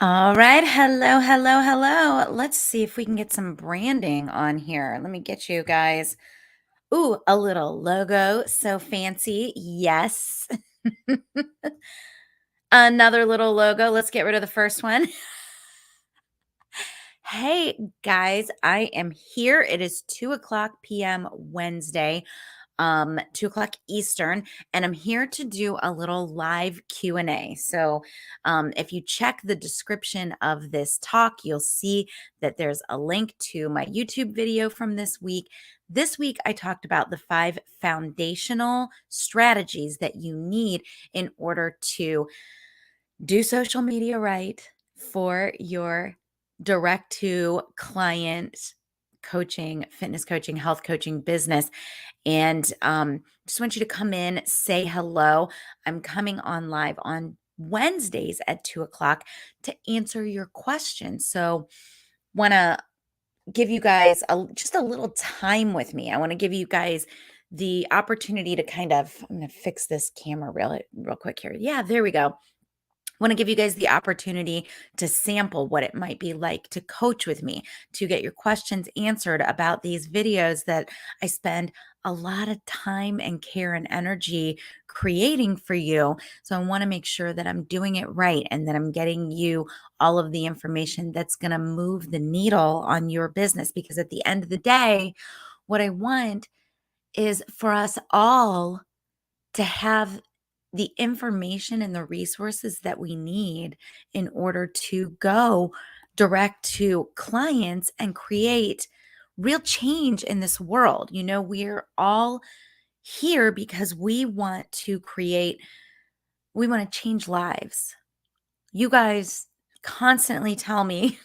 All right. Hello, hello, hello. Let's see if we can get some branding on here. Let me get you guys. Ooh, a little logo. So fancy. Yes. Another little logo. Let's get rid of the first one. Hey, guys, I am here. It is 2 o'clock p.m. Wednesday. 2 o'clock Eastern, and I'm here to do a little live Q&A. So if you check the description of this talk, you'll see that there's a link to my YouTube video from this week. This week, I talked about the 5 foundational strategies that you need in order to do social media right for your direct to client coaching, fitness coaching, health coaching business. And just want you to come in, say hello. I'm coming on live on Wednesdays at 2 o'clock to answer your questions. So, want to give you guys just a little time with me. I want to give you guys the opportunity to I'm going to fix this camera real quick here. Yeah, there we go. Want to give you guys the opportunity to sample what it might be like to coach with me, to get your questions answered about these videos that I spend a lot of time and care and energy creating for you. So I want to make sure that I'm doing it right and that I'm getting you all of the information that's going to move the needle on your business. Because at the end of the day, what I want is for us all to have the information and the resources that we need in order to go direct to clients and create real change in this world. We're all here because we want to change lives. You guys constantly tell me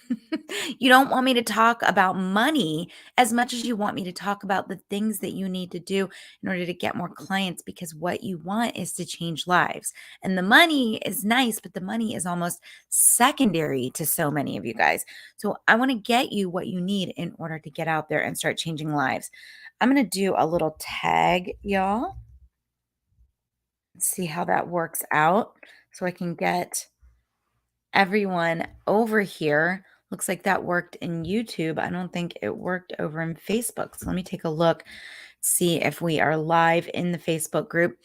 you don't want me to talk about money as much as you want me to talk about the things that you need to do in order to get more clients, because what you want is to change lives. And the money is nice, but the money is almost secondary to so many of you guys. So I want to get you what you need in order to get out there and start changing lives. I'm going to do a little tag, y'all. See how that works out so I can get everyone over here. Looks like that worked in YouTube. I don't think it worked over in Facebook. So let me take a look, see if we are live in the Facebook group.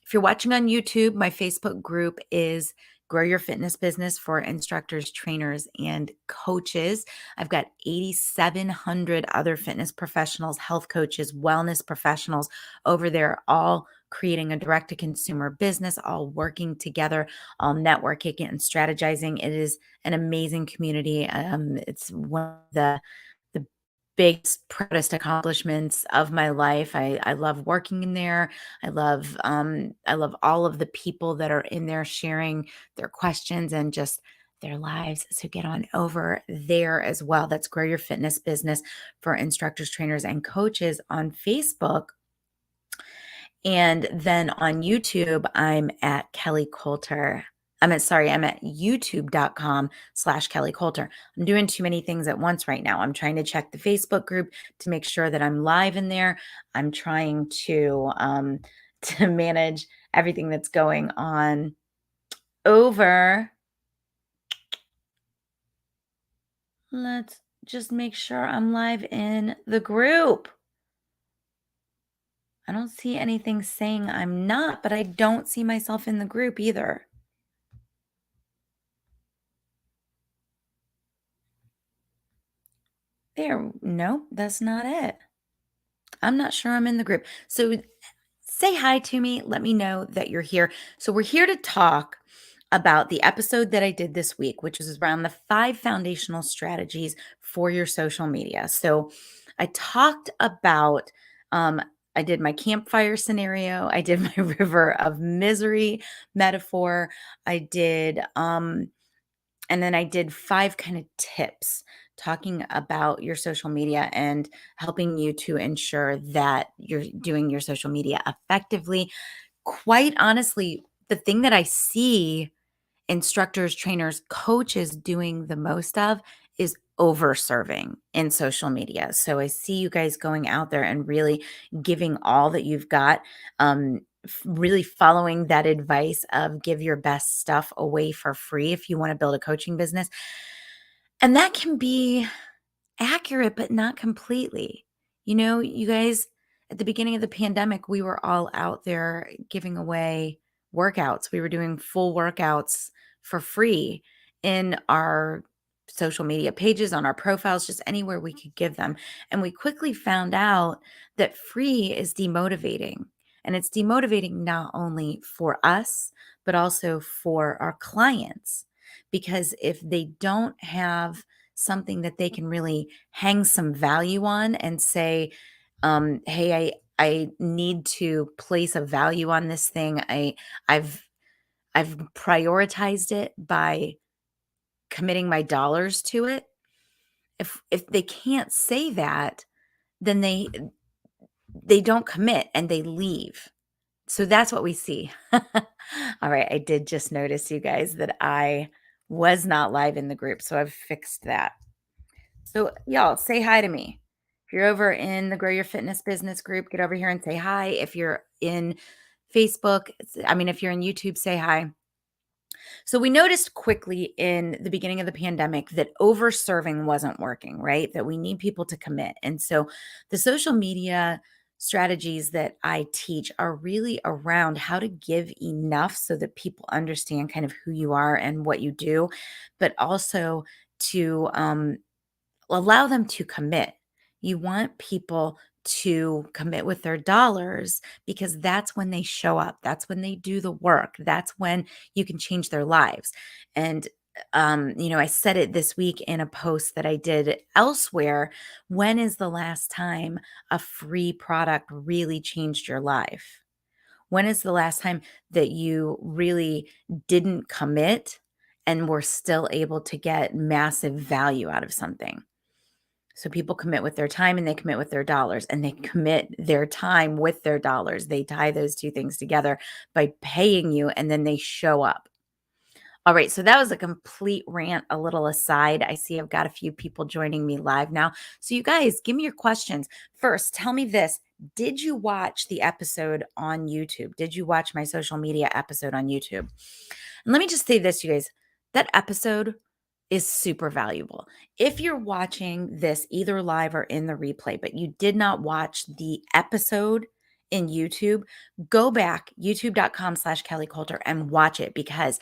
If you're watching on YouTube, my Facebook group is Grow Your Fitness Business for instructors, trainers, and coaches. I've got 8,700 other fitness professionals, health coaches, wellness professionals over there, all creating a direct to consumer business, all working together, all networking and strategizing. It is an amazing community. It's one of the biggest, proudest accomplishments of my life. I love working in there. I love all of the people that are in there sharing their questions and just their lives. So get on over there as well. That's Grow Your Fitness Business for instructors, trainers, and coaches on Facebook. And then on YouTube, I'm at Kelly Coulter. I'm at youtube.com/Kelly Coulter. I'm doing too many things at once right now. I'm trying to check the Facebook group to make sure that I'm live in there. I'm trying to to manage everything that's going on over. Let's just make sure I'm live in the group. I don't see anything saying I'm not, but I don't see myself in the group either. There, no, that's not it. I'm not sure I'm in the group. So say hi to me. Let me know that you're here. So we're here to talk about the episode that I did this week, which is around the 5 foundational strategies for your social media. So I talked about, I did my campfire scenario. I did my river of misery metaphor. I did, and then I did 5 kind of tips talking about your social media and helping you to ensure that you're doing your social media effectively. Quite honestly, the thing that I see instructors, trainers, coaches doing the most of is over serving in social media. So I see you guys going out there and really giving all that you've got. really following that advice of give your best stuff away for free if you want to build a coaching business. And that can be accurate, but not completely. You guys, at the beginning of the pandemic, we were all out there giving away workouts. We were doing full workouts for free in our social media pages, on our profiles, just anywhere we could give them. And we quickly found out that free is demotivating. And it's demotivating not only for us, but also for our clients. Because if they don't have something that they can really hang some value on and say, hey, I need to place a value on this thing. I've I've prioritized it by committing my dollars to it. If they can't say that, then they don't commit and they leave. So that's what we see. All right, I did just notice, you guys, that I was not live in the group, so I've fixed that. So, y'all, say hi to me. If you're over in the Grow Your Fitness Business group, get over here and say hi. If you're in Facebook, if you're in YouTube, say hi. So, we noticed quickly in the beginning of the pandemic that over serving wasn't working, right? That we need people to commit. And so, the social media strategies that I teach are really around how to give enough so that people understand kind of who you are and what you do, but also to allow them to commit. You want people to commit with their dollars because that's when they show up. That's when they do the work. That's when you can change their lives. And I said it this week in a post that I did elsewhere. When is the last time a free product really changed your life? When is the last time that you really didn't commit and were still able to get massive value out of something? So people commit with their time and they commit with their dollars, and they commit their time with their dollars. They tie those two things together by paying you, and then they show up. All right, so that was a complete rant, a little aside. I see I've got a few people joining me live now. So you guys, give me your questions. First, tell me this. Did you watch the episode on YouTube? Did you watch my social media episode on YouTube? And let me just say this, you guys. That episode is super valuable. If you're watching this either live or in the replay, but you did not watch the episode in YouTube, go back, youtube.com/Kelly Coulter, and watch it, because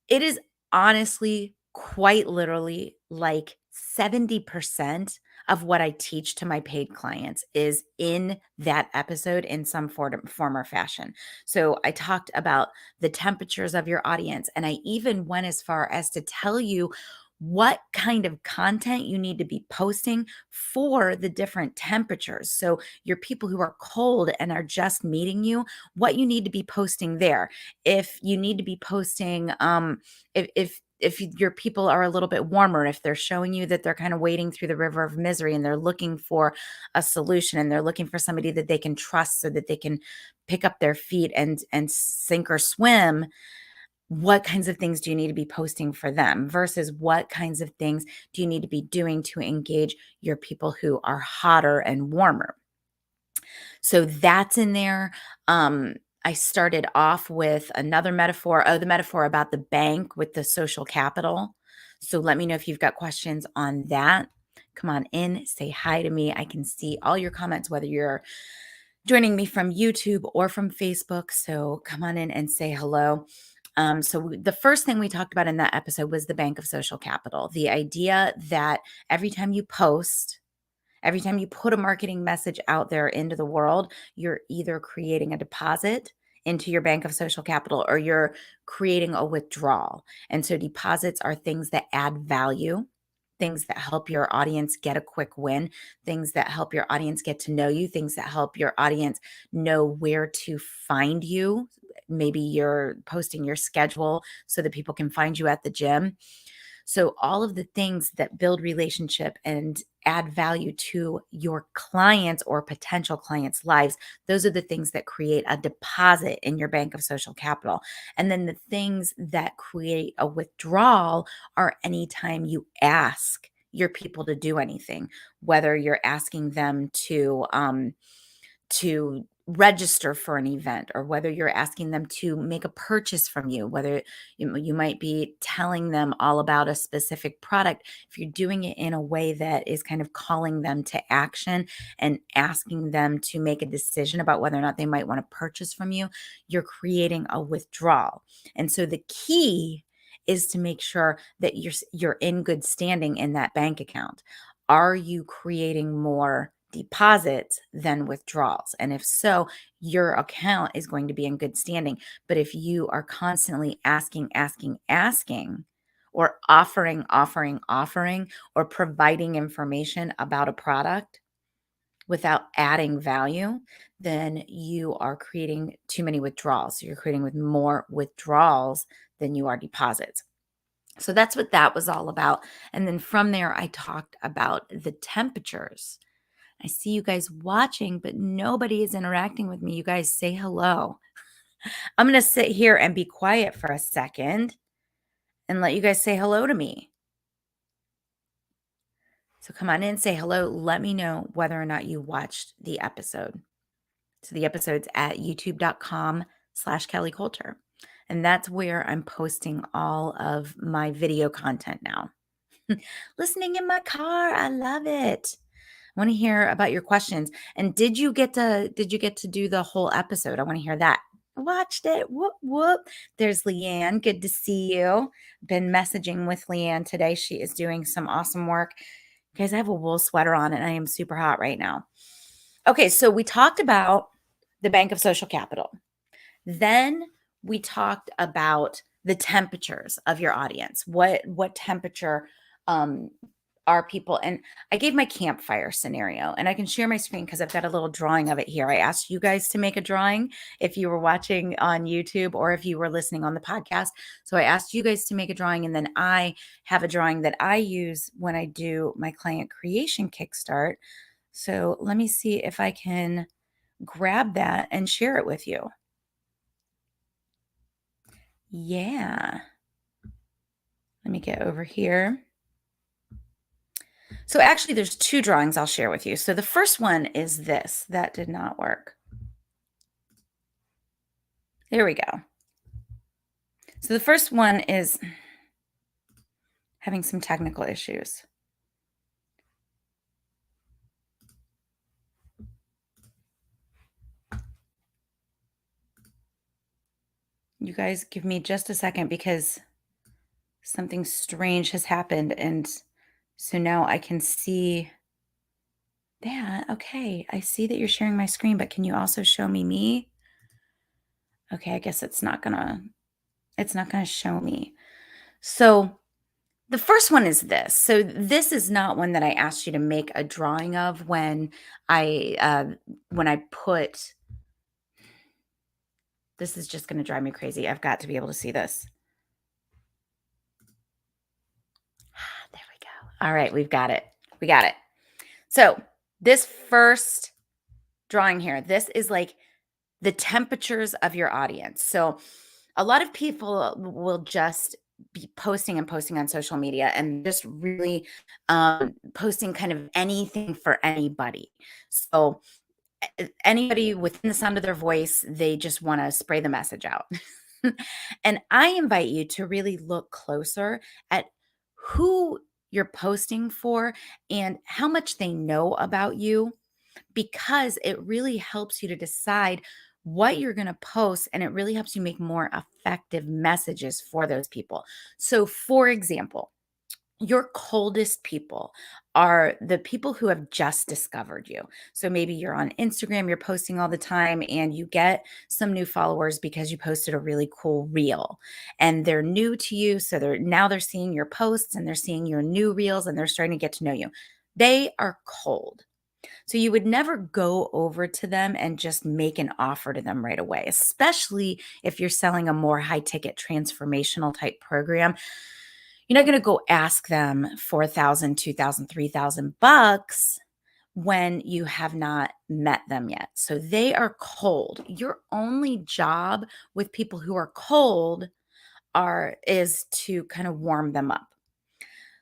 it is honestly quite literally like 70% of what I teach to my paid clients is in that episode in some form or fashion. So I talked about the temperatures of your audience, and I even went as far as to tell you what kind of content you need to be posting for the different temperatures. So your people who are cold and are just meeting you, what you need to be posting there. If you need to be posting, if your people are a little bit warmer, if they're showing you that they're kind of wading through the river of misery and they're looking for a solution and they're looking for somebody that they can trust so that they can pick up their feet and sink or swim, what kinds of things do you need to be posting for them versus what kinds of things do you need to be doing to engage your people who are hotter and warmer? So that's in there. I started off with another metaphor. Oh, the metaphor about the bank with the social capital. So let me know if you've got questions on that. Come on in, say hi to me. I can see all your comments, whether you're joining me from YouTube or from Facebook. So come on in and say hello. The first thing we talked about in that episode was the bank of social capital. The idea that every time you post, every time you put a marketing message out there into the world, you're either creating a deposit into your bank of social capital or you're creating a withdrawal. And so deposits are things that add value, things that help your audience get a quick win, things that help your audience get to know you, things that help your audience know where to find you. Maybe you're posting your schedule so that people can find you at the gym. So all of the things that build relationship and add value to your clients or potential clients' lives, those are the things that create a deposit in your bank of social capital. And then the things that create a withdrawal are anytime you ask your people to do anything, whether you're asking them to register for an event, or whether you're asking them to make a purchase from you, whether you might be telling them all about a specific product. If you're doing it in a way that is kind of calling them to action and asking them to make a decision about whether or not they might want to purchase from you, you're creating a withdrawal. And so the key is to make sure that you're in good standing in that bank account. Are you creating more deposits than withdrawals? And if so, your account is going to be in good standing. But if you are constantly asking, or offering, or providing information about a product without adding value, then you are creating too many withdrawals. So you're creating with more withdrawals than you are deposits. So that's what that was all about. And then from there, I talked about the temperatures. I see you guys watching, but nobody is interacting with me. You guys say hello. I'm going to sit here and be quiet for a second and let you guys say hello to me. So come on in, say hello. Let me know whether or not you watched the episode. So the episode's at youtube.com/Kelly Coulter. And that's where I'm posting all of my video content now. Listening in my car. I love it. I want to hear about your questions. And did you get to do the whole episode? I want to hear that. I watched it. Whoop whoop. There's Leanne. Good to see you. Been messaging with Leanne today. She is doing some awesome work. Guys, I have a wool sweater on and I am super hot right now. Okay, so we talked about the Bank of Social Capital. Then we talked about the temperatures of your audience. What temperature are people? And I gave my campfire scenario, and I can share my screen because I've got a little drawing of it here. I asked you guys to make a drawing if you were watching on YouTube or if you were listening on the podcast. So I asked you guys to make a drawing, and then I have a drawing that I use when I do my client creation kickstart. So let me see if I can grab that and share it with you. Yeah. Let me get over here. So actually, there's two drawings I'll share with you. So the first one is this. That did not work. There we go. So the first one is having some technical issues. You guys give me just a second because something strange has happened. And so now I can see that. Okay, I see that you're sharing my screen, but can you also show me? Okay, I guess it's not gonna show me. So the first one is this. So this is not one that I asked you to make a drawing of when I put. This is just going to drive me crazy. I've got to be able to see this. There we go. All right, we've got it. We got it. So this first drawing here, this is like the temperatures of your audience. So a lot of people will just be posting and posting on social media and just really posting kind of anything for anybody. So anybody within the sound of their voice, they just want to spray the message out. And I invite you to really look closer at who you're posting for and how much they know about you, because it really helps you to decide what you're going to post, and it really helps you make more effective messages for those people. So, for example, your coldest people are the people who have just discovered you. So maybe you're on Instagram, you're posting all the time, and you get some new followers because you posted a really cool reel and they're new to you. So they're seeing your posts and they're seeing your new reels and they're starting to get to know you. They are cold. So you would never go over to them and just make an offer to them right away, especially if you're selling a more high ticket transformational type program. You're not going to go ask them for 1,000, 2,000, 3,000 bucks when you have not met them yet. So they are cold. Your only job with people who are cold is to kind of warm them up.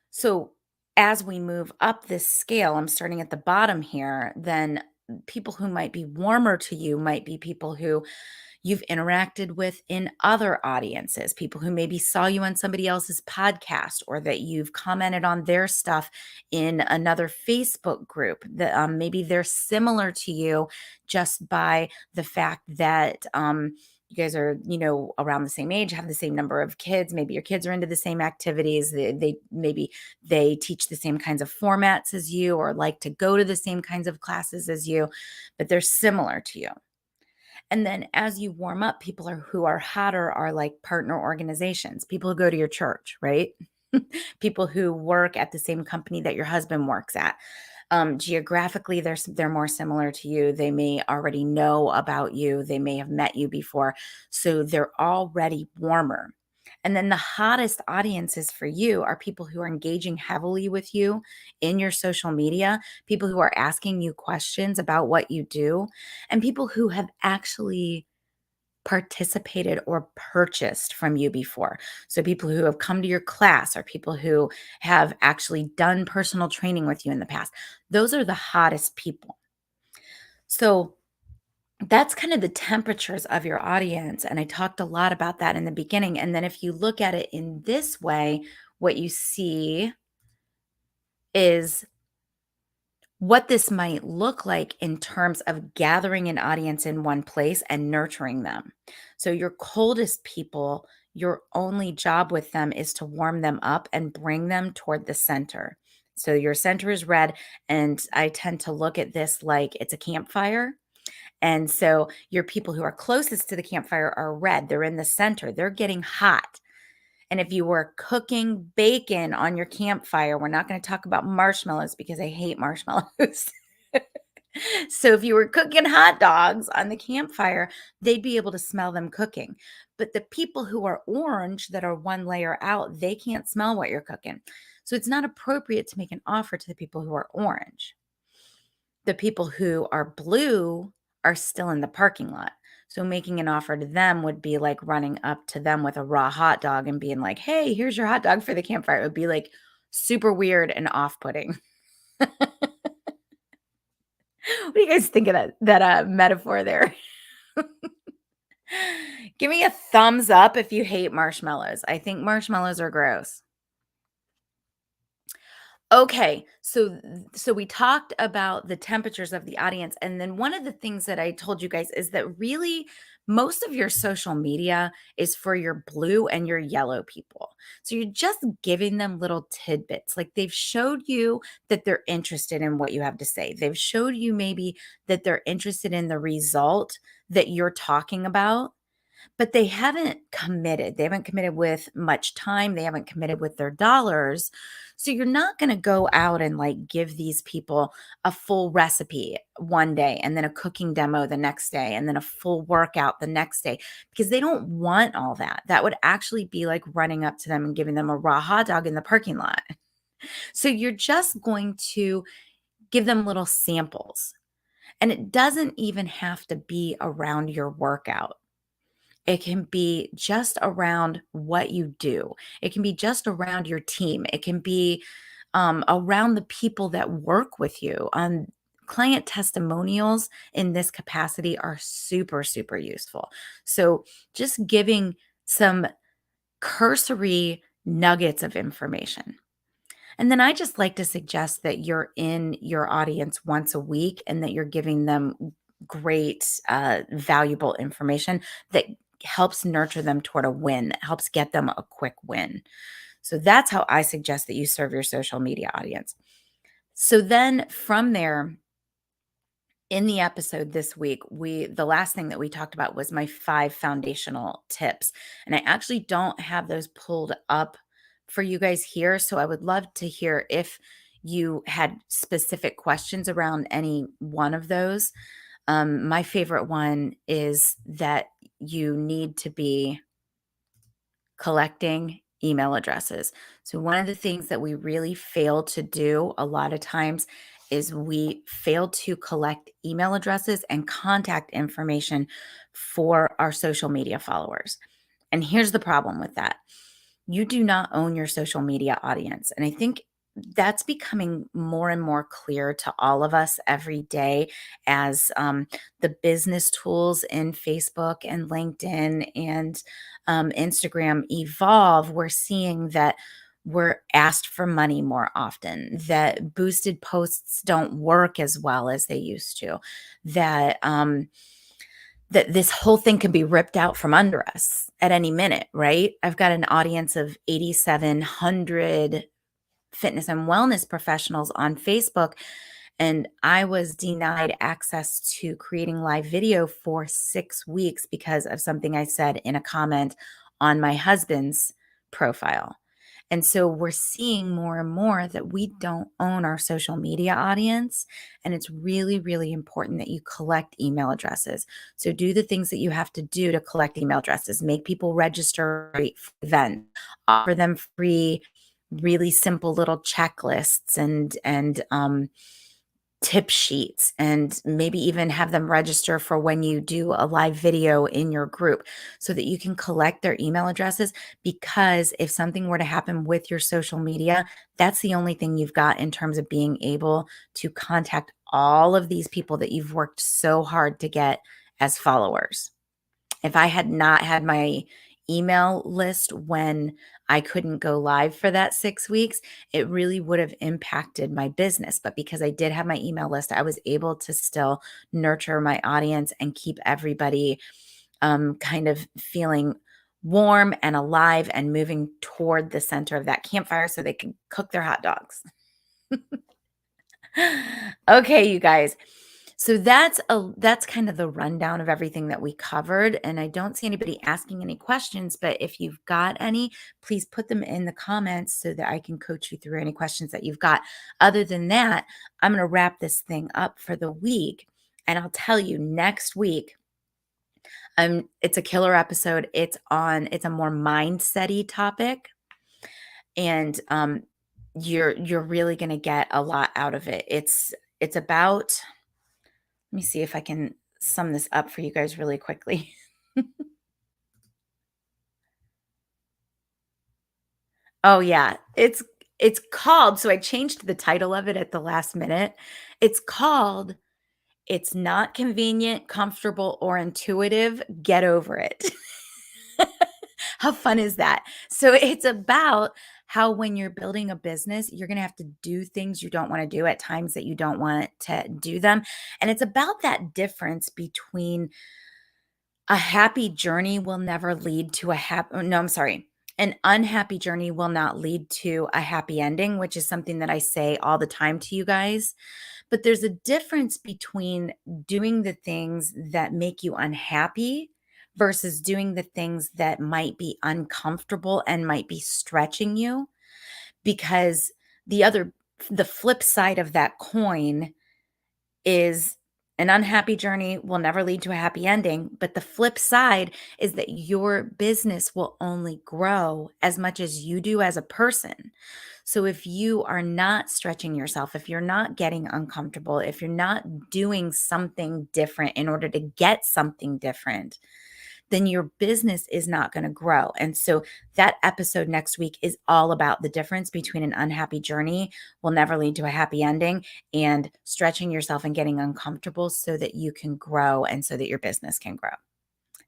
So as we move up this scale, I'm starting at the bottom here, then people who might be warmer to you might be people who you've interacted with in other audiences, people who maybe saw you on somebody else's podcast or that you've commented on their stuff in another Facebook group. That maybe they're similar to you just by the fact that you guys are, around the same age, have the same number of kids. Maybe your kids are into the same activities. They maybe they teach the same kinds of formats as you or like to go to the same kinds of classes as you, but they're similar to you. And then as you warm up, people who are hotter are like partner organizations, people who go to your church, right? People who work at the same company that your husband works at. Geographically, they're more similar to you. They may already know about you. They may have met you before. So they're already warmer. And then the hottest audiences for you are people who are engaging heavily with you in your social media, people who are asking you questions about what you do, and people who have actually participated or purchased from you before. So people who have come to your class or people who have actually done personal training with you in the past. Those are the hottest people. So that's kind of the temperatures of your audience. And I talked a lot about that in the beginning. And then if you look at it in this way, what you see is what this might look like in terms of gathering an audience in one place and nurturing them. So, your coldest people, your only job with them is to warm them up and bring them toward the center. So, your center is red. And I tend to look at this like it's a campfire. And so, your people who are closest to the campfire are red. They're in the center, they're getting hot. And if you were cooking bacon on your campfire, we're not going to talk about marshmallows because I hate marshmallows. So if you were cooking hot dogs on the campfire, they'd be able to smell them cooking. But the people who are orange that are one layer out, they can't smell what you're cooking. So it's not appropriate to make an offer to the people who are orange. The people who are blue are still in the parking lot. So making an offer to them would be like running up to them with a raw hot dog and being like, "Hey, here's your hot dog for the campfire." It would be like super weird and off-putting. What do you guys think of that metaphor there? Give me a thumbs up if you hate marshmallows. I think marshmallows are gross. Okay, so we talked about the temperatures of the audience, and then one of the things that I told you guys is that really most of your social media is for your blue and your yellow people. So you're just giving them little tidbits. Like they've showed you that they're interested in what you have to say. They've showed you maybe that they're interested in the result that you're talking about, but they haven't committed. They haven't committed with much time. They haven't committed with their dollars. So you're not going to go out and like give these people a full recipe one day and then a cooking demo the next day and then a full workout the next day because they don't want all that. That would actually be like running up to them and giving them a raw hot dog in the parking lot. So you're just going to give them little samples. And it doesn't even have to be around your workout. It can be just around what you do. It can be just around your team. It can be around the people that work with you. Client testimonials in this capacity are super, super useful. So just giving some cursory nuggets of information. And then I just like to suggest that you're in your audience once a week and that you're giving them great, valuable information that helps nurture them toward a win, that helps get them a quick win. So that's how I suggest that you serve your social media audience. So then from there, in the episode this week, the last thing that we talked about was my 5 foundational tips. And I actually don't have those pulled up for you guys here, so I would love to hear if you had specific questions around any one of those. My favorite one is that you need to be collecting email addresses. So, one of the things that we really fail to do a lot of times is we fail to collect email addresses and contact information for our social media followers. And here's the problem with that: you do not own your social media audience. And I think that's becoming more and more clear to all of us every day as the business tools in Facebook and LinkedIn and Instagram evolve. We're seeing that we're asked for money more often, that boosted posts don't work as well as they used to, that that this whole thing can be ripped out from under us at any minute, right? I've got an audience of 8,700 fitness and wellness professionals on Facebook, and I was denied access to creating live video for 6 weeks because of something I said in a comment on my husband's profile. And so we're seeing more and more that we don't own our social media audience. And it's really, really important that you collect email addresses. So do the things that you have to do to collect email addresses, make people register for events, offer them free, really simple little checklists and tip sheets, and maybe even have them register for when you do a live video in your group so that you can collect their email addresses. Because if something were to happen with your social media, that's the only thing you've got in terms of being able to contact all of these people that you've worked so hard to get as followers. If I had not had my email list when I couldn't go live for that 6 weeks, it really would have impacted my business. But because I did have my email list, I was able to still nurture my audience and keep everybody kind of feeling warm and alive and moving toward the center of that campfire so they can cook their hot dogs. Okay, you guys. So that's kind of the rundown of everything that we covered, and I don't see anybody asking any questions, but if you've got any, please put them in the comments so that I can coach you through any questions that you've got. Other than that, I'm going to wrap this thing up for the week, and I'll tell you next week it's a killer episode. It's a more mindset-y topic, and you're really going to get a lot out of it. It's about, let me see if I can sum this up for you guys really quickly. Oh yeah, it's called, so I changed the title of it at the last minute. It's called "It's Not Convenient, Comfortable, or Intuitive. Get Over It." How fun is that? So it's about how when you're building a business, you're going to have to do things you don't want to do at times that you don't want to do them. And it's about that difference between a happy journey will never lead to a happy, no, I'm sorry. An unhappy journey will not lead to a happy ending, which is something that I say all the time to you guys. But there's a difference between doing the things that make you unhappy versus doing the things that might be uncomfortable and might be stretching you. Because the other, the flip side of that coin is an unhappy journey will never lead to a happy ending. But the flip side is that your business will only grow as much as you do as a person. So if you are not stretching yourself, if you're not getting uncomfortable, if you're not doing something different in order to get something different, then your business is not going to grow. And so that episode next week is all about the difference between an unhappy journey will never lead to a happy ending and stretching yourself and getting uncomfortable so that you can grow and so that your business can grow.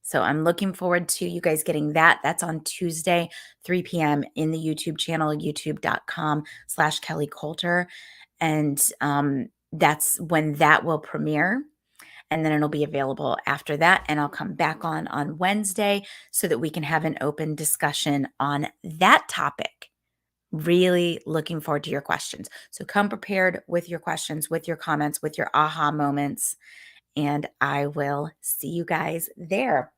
So I'm looking forward to you guys getting that. That's on Tuesday, 3 p.m. in the YouTube channel, youtube.com/Kelly Coulter. And that's when that will premiere, and then it'll be available after that, and I'll come back on Wednesday so that we can have an open discussion on that topic. Really looking forward to your questions. So come prepared with your questions, with your comments, with your aha moments, and I will see you guys there.